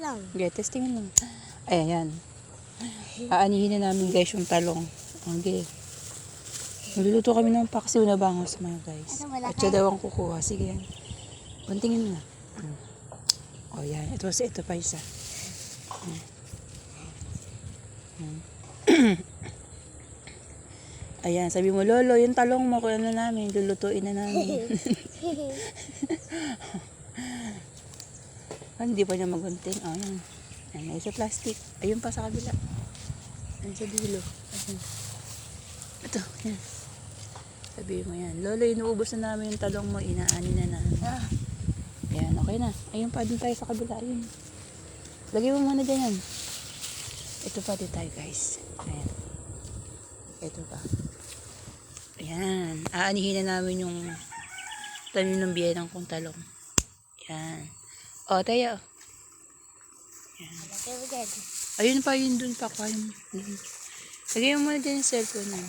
lang. Okay, testingin lang. Ayan. Aanihin na namin guys yung talong. Okay. Nagluluto kami ng paksiw na bangos mga guys. At siya daw ang kukuha. Sige yan. Kuntingin mo na. O yan. Ito pa isa. Ayan. Sabi mo, Lolo, yung talong mo, kuya na namin. Lulutuin na namin. Hindi pa niya magunting. O yan. Ayan. Sa plastic. Ayun pa sa kabila. Ayan sa dulo. Ayan. Ito. Yan. Sabi mo yan. Lolo, inuubos na namin yung talong mo. Inaani na namin. Yan, okay na. Ayun pa, din tayo sa kabila. Ayun. Lagay mo muna dyan yan. Ito pa din tayo guys. Ayan. Ito pa. Ayan. Aanihin na namin yung tanim ng biyenang kong talong. Yan. O, tayo. Yan. Ayun pa, yun dun pa. Lagay mo muna dyan yung cellphone mo.